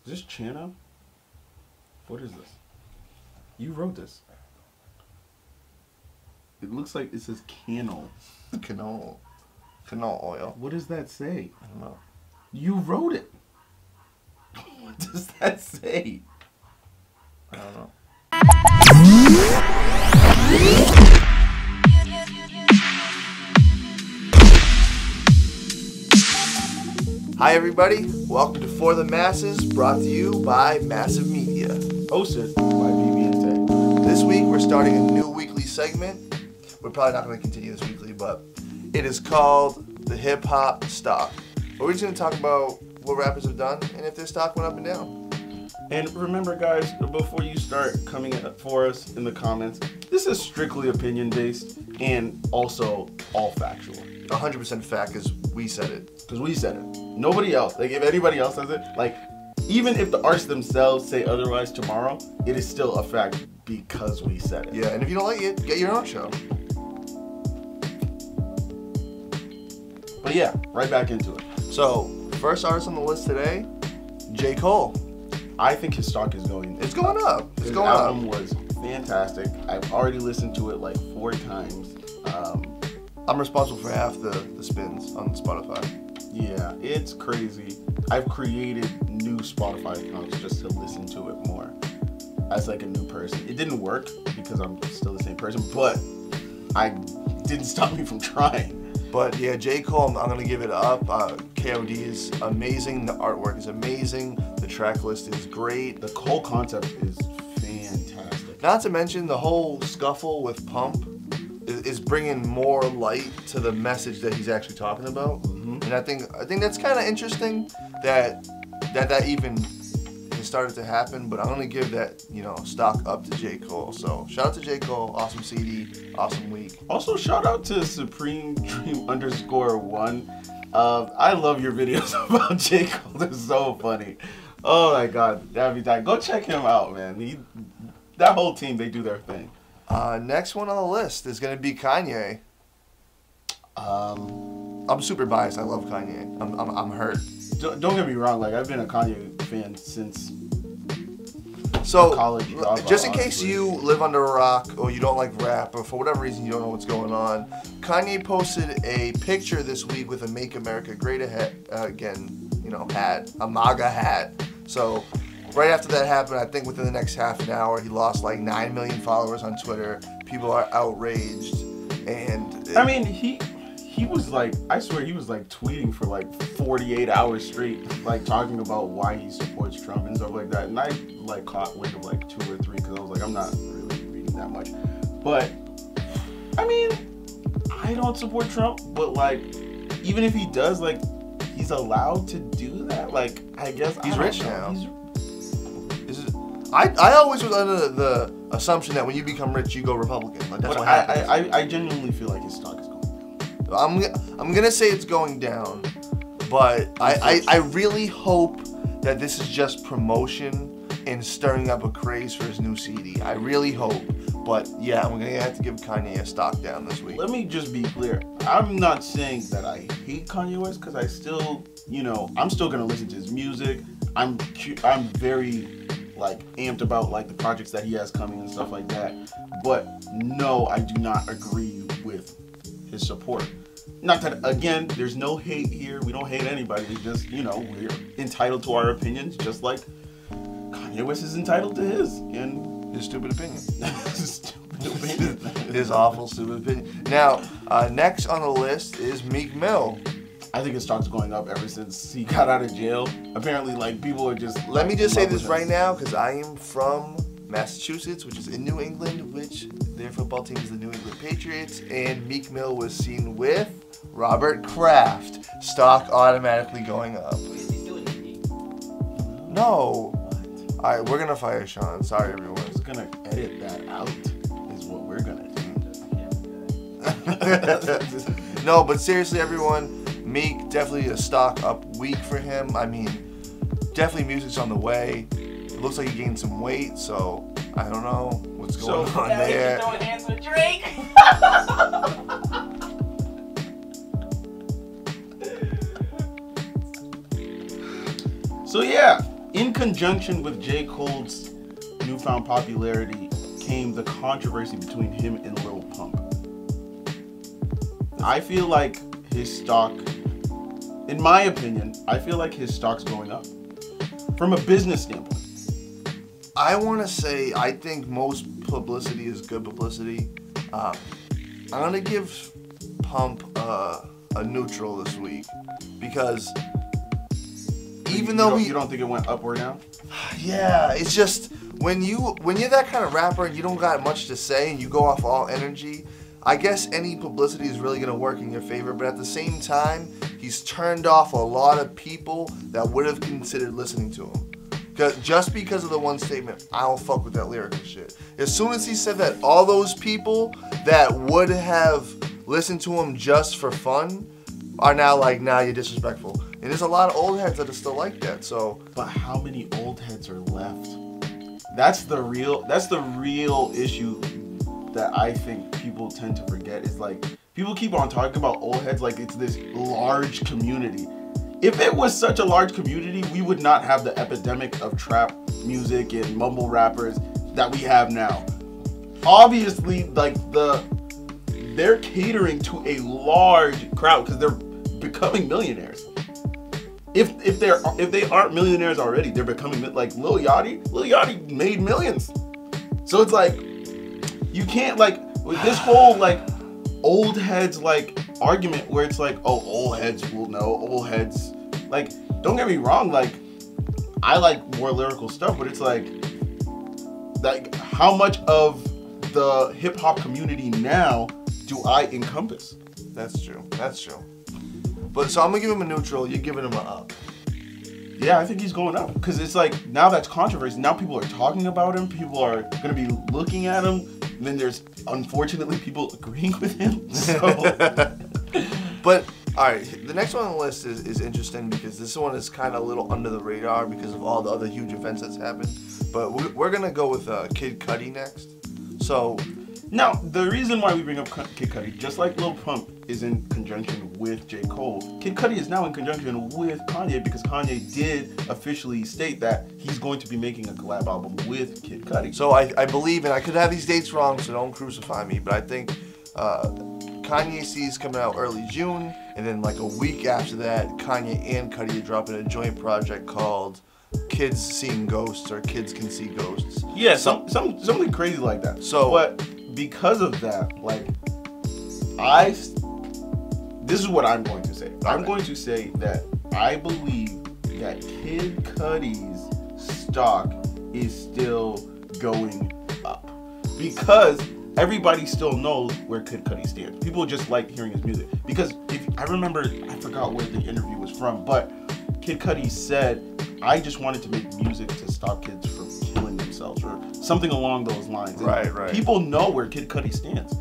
Is this Chana? What is this? You wrote this. It looks like it says canola. Canola oil. What does that say? I don't know. You wrote it. What does that say? I don't know. Hi everybody, welcome to For the Masses, brought to you by Massive Media. Hosted by BB Tay. This week we're starting a new weekly segment. We're probably not going to continue this weekly, but it is called the Hip Hop Stock. We're just going to talk about what rappers have done and if their stock went up and down. And remember, guys, before you start coming for us in the comments, this is strictly opinion based and also all factual. 100% fact because we said it. Because we said it. Nobody else. Like, if anybody else says it, like, even if the artists themselves say otherwise tomorrow, it is still a fact because we said it. Yeah, and if you don't like it, get your own show. But yeah, right back into it. So, first artist on the list today, J. Cole. I think his stock is going It's going up. It's His going up. album was fantastic. I've already listened to it like 4 times. I'm responsible for half the spins on Spotify. Yeah, it's crazy. I've created new Spotify accounts just to listen to it more as like a new person. It didn't work because I'm still the same person, but I didn't stop me from trying. But yeah, J. Cole, I'm gonna give it up. KOD is amazing. The artwork is amazing. The track list is great. The whole concept is fantastic. Not to mention the whole scuffle with Pump is bringing more light to the message that he's actually talking about. Mm-hmm. And I think that's kind of interesting that even has started to happen. But I'm gonna give that stock up to J. Cole. So shout out to J. Cole, awesome CD, awesome week. Also, shout out to Supreme Dream _1. I love your videos about J. Cole. They're so funny. Oh my God, that'd be tight. Go check him out, man. That whole team, they do their thing. Next one on the list is gonna be Kanye. I'm super biased. I love Kanye. I'm hurt. Don't get me wrong. Like, I've been a Kanye fan since college dropout. Just in case you live under a rock or you don't like rap or for whatever reason you don't know what's going on, Kanye posted a picture this week with a "Make America Great Again" hat, a MAGA hat. So right after that happened, I think within the next half an hour, he lost like 9 million followers on Twitter. People are outraged, and I mean, he was like, I swear he was like tweeting for like 48 hours straight, like talking about why he supports Trump and stuff like that. And I like caught wind of like 2 or 3 because I was like, I'm not really reading that much. But I mean, I don't support Trump, but like, even if he does, like, he's allowed to do that. Like, I guess he's rich now. I always was under the assumption that when you become rich, you go Republican. Like, that's what happens. I genuinely feel like his stock is going down. I'm gonna say it's going down, but I really hope that this is just promotion and stirring up a craze for his new CD. I really hope. But yeah, we're gonna have to give Kanye a stock down this week. Let me just be clear. I'm not saying that I hate Kanye West because I still, I'm still gonna listen to his music. I'm very like amped about like the projects that he has coming and stuff like that. But no, I do not agree with his support. Not that, again, there's no hate here. We don't hate anybody. It's just, we're entitled to our opinions, just like Kanye West is entitled to his. And his stupid opinion. Stupid opinion. His awful stupid opinion. Now, next on the list is Meek Mill. I think his stock's going up ever since he got out of jail. Apparently, like, people are just... Let me just say this right now, because I am from Massachusetts, which is in New England, which their football team is the New England Patriots, and Meek Mill was seen with Robert Kraft. Stock automatically going up. Is he still in Indy? No. Alright, we're going to fire Sean. Sorry, everyone. He's going to edit that out, is what we're going to do. No, but seriously, everyone, Meek, definitely a stock up week for him. I mean, definitely music's on the way. It looks like he gained some weight, so I don't know what's going on there. Throwing hands with Drake. So yeah, In conjunction with J. Cole's newfound popularity came the controversy between him and Lil Pump. I feel like his stock, in my opinion, I feel like his stock's going up from a business standpoint. I want to say I think most publicity is good publicity. I'm gonna give Pump a neutral this week because even though you don't think it went up or down? Yeah, it's just when you're that kind of rapper and you don't got much to say and you go off all energy, I guess any publicity is really gonna work in your favor. But at the same time, he's turned off a lot of people that would have considered listening to him. Just because of the one statement, I don't fuck with that lyrical shit. As soon as he said that, all those people that would have listened to him just for fun are now like, nah, you're disrespectful. And there's a lot of old heads that are still like that. So, but how many old heads are left? That's the real issue that I think people tend to forget. Is like people keep on talking about old heads like it's this large community. If it was such a large community, we would not have the epidemic of trap music and mumble rappers that we have now. Obviously, like they're catering to a large crowd because they're becoming millionaires. If they aren't millionaires already, they're becoming like Lil Yachty made millions. So it's like you can't like with this whole like old heads like argument where it's like, oh, old heads will know, old heads. Like, don't get me wrong, like I like more lyrical stuff, but it's like how much of the hip hop community now do I encompass? That's true. But so I'm gonna give him a neutral. You're giving him an up. Yeah, I think he's going up because it's like now that's controversy. Now people are talking about him. People are gonna be looking at him. And then there's unfortunately people agreeing with him. So. But all right, the next one on the list is interesting because this one is kind of a little under the radar because of all the other huge events that's happened. But we're gonna go with Kid Cudi next. So. Now, the reason why we bring up Kid Cudi, just like Lil Pump is in conjunction with J. Cole, Kid Cudi is now in conjunction with Kanye because Kanye did officially state that he's going to be making a collab album with Kid Cudi. So I believe, and I could have these dates wrong, so don't crucify me, but I think Kanye sees coming out early June, and then like a week after that, Kanye and Cudi are dropping a joint project called Kids Seeing Ghosts or Kids Can See Ghosts. Yeah, something crazy like that. So, but because of that, like, this is what I'm going to say. I'm going to say that I believe that Kid Cudi's stock is still going up because everybody still knows where Kid Cudi stands. People just like hearing his music because I forgot where the interview was from, but Kid Cudi said, "I just wanted to make music to stop kids from killing themselves," or something along those lines. Right. People know where Kid Cudi stands.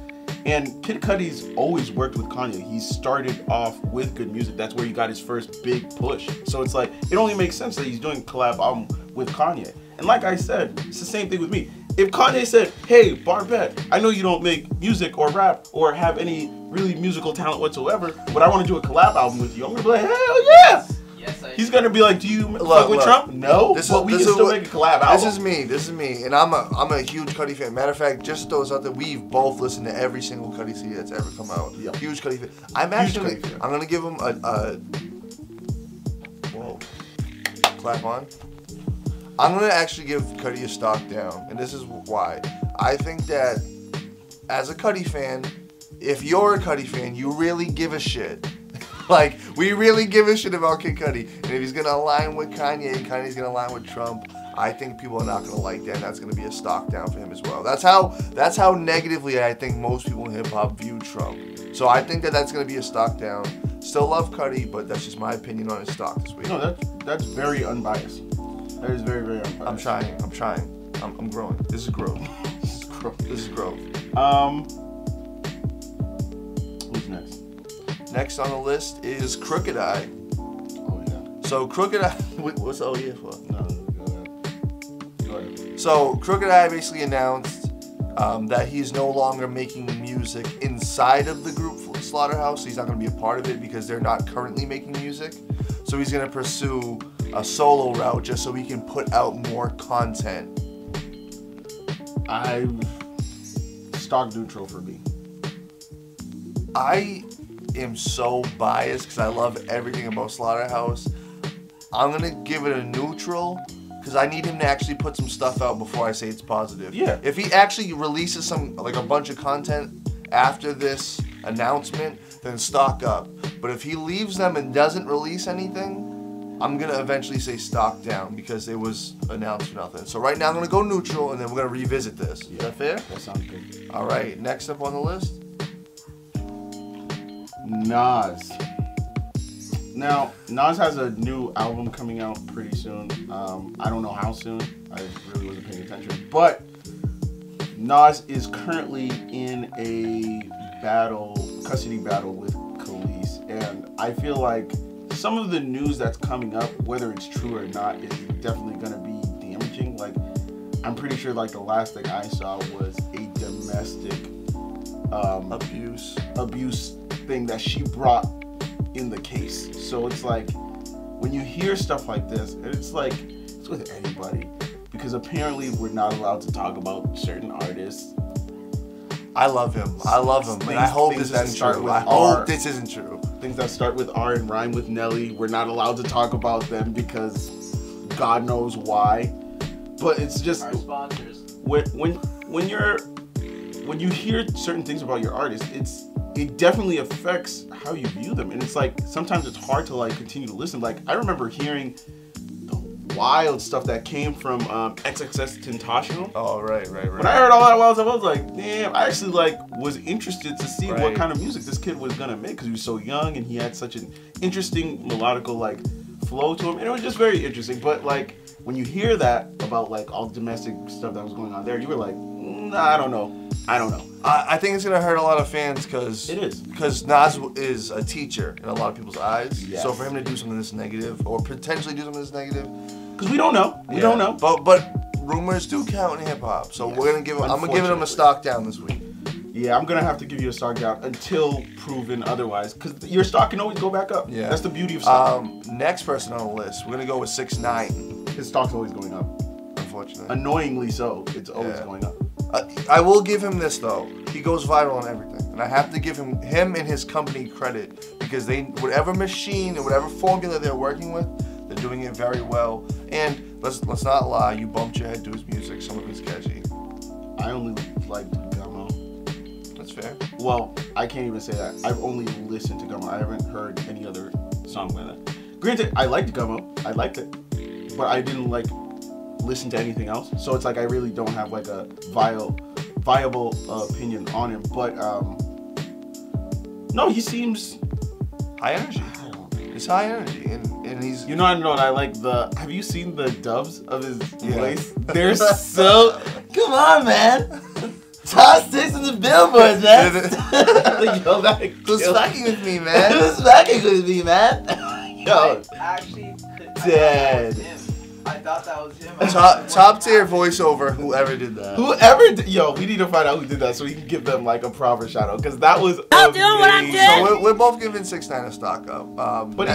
And Kid Cudi's always worked with Kanye. He started off with good music. That's where he got his first big push. So it's like, it only makes sense that he's doing a collab album with Kanye. And like I said, it's the same thing with me. If Kanye said, hey, Barbette, I know you don't make music or rap or have any really musical talent whatsoever, but I want to do a collab album with you, I'm going to be like, hell yeah! He's gonna be like, do you fuck with Trump? No, but we can still make a collab album. This is me, and I'm a huge Cudi fan. Matter of fact, just to throw this out there, we've both listened to every single Cudi CD that's ever come out. Yep. Huge Cudi fan. I'm gonna give him whoa, clap on. I'm gonna actually give Cudi a stock down, and this is why. I think that as a Cudi fan, if you're a Cudi fan, you really give a shit. Like, we really give a shit about Kid Cudi. And if he's going to align with Kanye, Kanye's going to align with Trump, I think people are not going to like that. And that's going to be a stock down for him as well. That's how negatively I think most people in hip-hop view Trump. So I think that's going to be a stock down. Still love Cudi, but that's just my opinion on his stock this week. No, that's very unbiased. That is very, very unbiased. I'm trying. I'm growing. This is growth. This is growth. Who's next? Next on the list is Crooked Eye. Oh, yeah. So Crooked Eye, what's the OE for? No, go ahead. So Crooked Eye basically announced that he's no longer making music inside of the group Slaughterhouse. He's not going to be a part of it because they're not currently making music. So he's going to pursue a solo route just so he can put out more content? I'm stock neutral for me. I am so biased because I love everything about Slaughterhouse. I'm gonna give it a neutral because I need him to actually put some stuff out before I say it's positive. Yeah. If he actually releases some, like a bunch of content after this announcement, then stock up. But if he leaves them and doesn't release anything, I'm gonna eventually say stock down because it was announced for nothing. So right now I'm gonna go neutral and then we're gonna revisit this. Is that fair? That sounds good. All right, next up on the list. Nas. Now, Nas has a new album coming out pretty soon. I don't know how soon. I really wasn't paying attention. But Nas is currently in a custody battle with police. And I feel like some of the news that's coming up, whether it's true or not, is definitely going to be damaging. Like, I'm pretty sure like the last thing I saw was a domestic abuse thing that she brought in the case. So it's like when you hear stuff like this, it's like it's with anybody, because apparently we're not allowed to talk about certain artists. I love him. And I hope this isn't true. I hope this isn't true. Things that start with R and rhyme with Nelly, we're not allowed to talk about them because God knows why. But it's just Our sponsors. when you hear certain things about your artist, it definitely affects how you view them. And it's like sometimes it's hard to like continue to listen. Like I remember hearing the wild stuff that came from XXXTentacion. Oh, right. When I heard all that wild stuff, I was like, damn, I actually like was interested to see what kind of music this kid was gonna make, because he was so young and he had such an interesting melodical like flow to him, and it was just very interesting. But like when you hear that about like all the domestic stuff that was going on there, you were like, I don't know. I think it's gonna hurt a lot of fans because It is. Because Nas is a teacher in a lot of people's eyes. Yes. So for him to do something this negative or potentially do something this negative, Because we don't know. We don't know. But rumors do count in hip hop. So Yes. we're gonna give him. I'm gonna give him a stock down this week. Yeah, I'm gonna have to give you a stock down until proven otherwise, because your stock can always go back up. Yeah. That's the beauty of stock. Next person on the list, we're gonna go with 6ix9ine. His stock's always going up. Unfortunately. Annoyingly so. It's always going up. I will give him this though. He goes viral on everything, and I have to give him and his company credit because whatever machine and whatever formula they're working with, they're doing it very well. And let's not lie, you bumped your head to his music. Some of it's catchy. I only like Gummo. That's fair. Well, I can't even say that. I've only listened to Gummo. I haven't heard any other song by that. Granted, I liked Gummo. I liked it, but I didn't like listen to anything else. So it's like I really don't have like a viable opinion on him. But no, he seems High energy. I don't know. It's high energy, and he's. You know, I know what I like Have you seen the dubs of his Yeah. voice? They're so. Come on, man. Top 6 in the billboards, man. Yo, that Who's killed- fucking with me, man? Who's fucking with me, man? Yo, I actually dead. I thought that was him. Top tier voiceover, whoever did that. we need to find out who did that so we can give them like a proper shout out, because that was I'm doing what I'm amazing. doing. So we're both giving 6ix9ine a stock up. But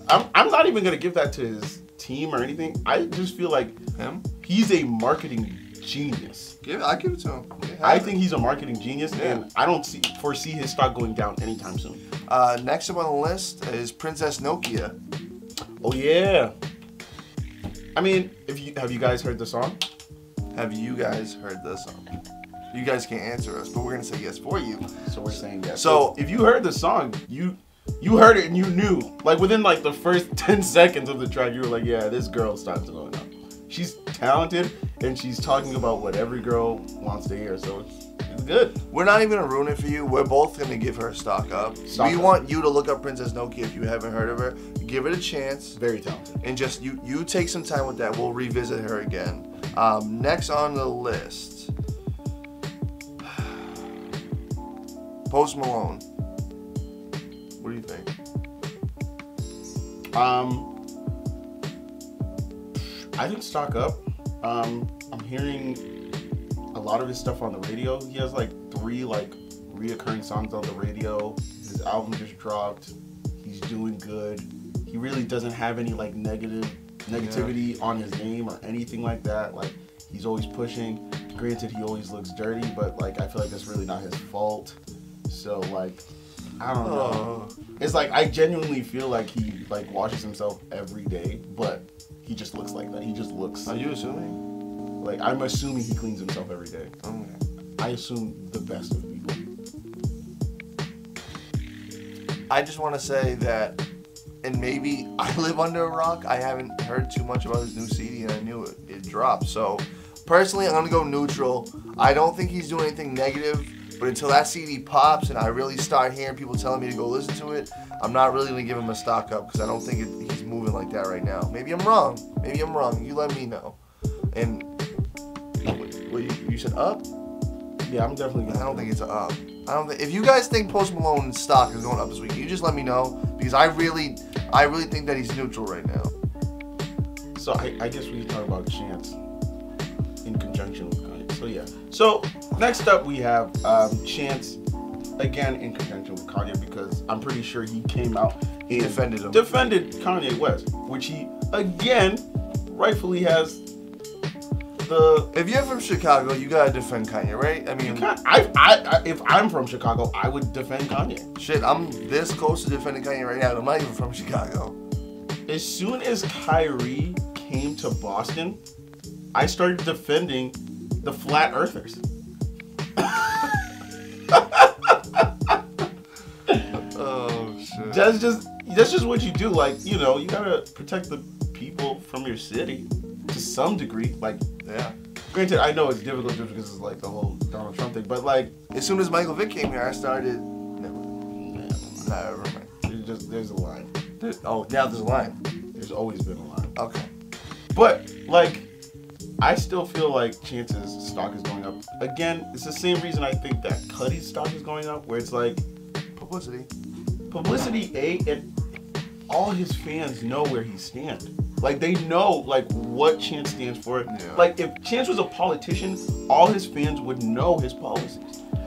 I'm not even gonna give that to his team or anything. I just feel like him? he's a marketing genius. I give it to him. I think he's a marketing genius, Yeah. and I don't foresee his stock going down anytime soon. Next up on the list is Princess Nokia. Oh yeah. I mean, have you guys heard the song? Have you guys heard this song? You guys can't answer us, but we're gonna say yes for you. So we're saying yes. So if you heard the song, you heard it and you knew. Like within like the first 10 seconds of the track, you were like, yeah, this girl starts going up. She's talented and she's talking about what every girl wants to hear. So it's good. We're not even gonna ruin it for you. We're both gonna give her a stock up. We want you to look up Princess Nokia if you haven't heard of her. Give it a chance. Very talented. And just you take some time with that. We'll revisit her again. Next on the list, Post Malone. What do you think? I think stock up. I'm hearing a lot of his stuff on the radio. He has like 3 like reoccurring songs on the radio. His album just dropped. He's doing good. He really doesn't have any like negative negativity on his name or anything like that. Like, he's always pushing. Granted, he always looks dirty, but like, I feel like that's really not his fault. So like, I don't know. It's like, I genuinely feel like he like washes himself every day, but he just looks like that. He just looks. Are you assuming? Like, I'm assuming he cleans himself every day. Okay. I assume the best of people. I just want to say that, and maybe I live under a rock. I haven't heard too much about his new CD, and I knew it dropped. So, personally, I'm gonna go neutral. I don't think he's doing anything negative, but until that CD pops and I really start hearing people telling me to go listen to it, I'm not really gonna give him a stock up because I don't think he's moving like that right now. Maybe I'm wrong. Maybe I'm wrong. You let me know. And you said up? Yeah, I'm definitely gonna. I don't think it's up. I don't think. If you guys think Post Malone's stock is going up this week, you just let me know because I really think that he's neutral right now. So I guess we can talk about Chance in conjunction with Kanye. So yeah. So next up we have Chance again in conjunction with Kanye because I'm pretty sure he came out and defended Kanye West, which he again rightfully has. If you're from Chicago, you gotta defend Kanye, right? I mean, if I'm from Chicago, I would defend Kanye. Shit, I'm this close to defending Kanye right now, and I'm not even from Chicago. As soon as Kyrie came to Boston, I started defending the flat earthers. Oh shit. That's just what you do. Like, you know, you gotta protect the people from your city to some degree. Like, yeah. Granted, I know it's difficult just because it's like the whole Donald Trump thing, but like, as soon as Michael Vick came here, I started. Never mind. There's a line. Now there's a line. There's always been a line. Okay. But like, I still feel like Chance's stock is going up. Again, it's the same reason I think that Cudi's stock is going up, where it's like publicity, and all his fans know where he stands. Like, they know like what Chance stands for. Yeah. Like, if Chance was a politician, all his fans would know his policies.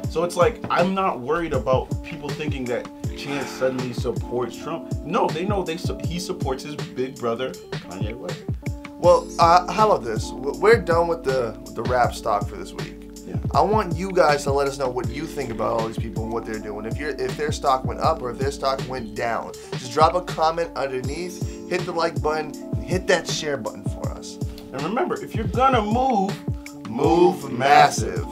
So it's like, I'm not worried about people thinking that Chance suddenly supports Trump. No, they know he supports his big brother, Kanye West. Well, how about this? We're done with the rap stock for this week. Yeah. I want you guys to let us know what you think about all these people and what they're doing. If their stock went up or if their stock went down, just drop a comment underneath, hit the like button, and hit that share button for us. And remember, if you're gonna move massive.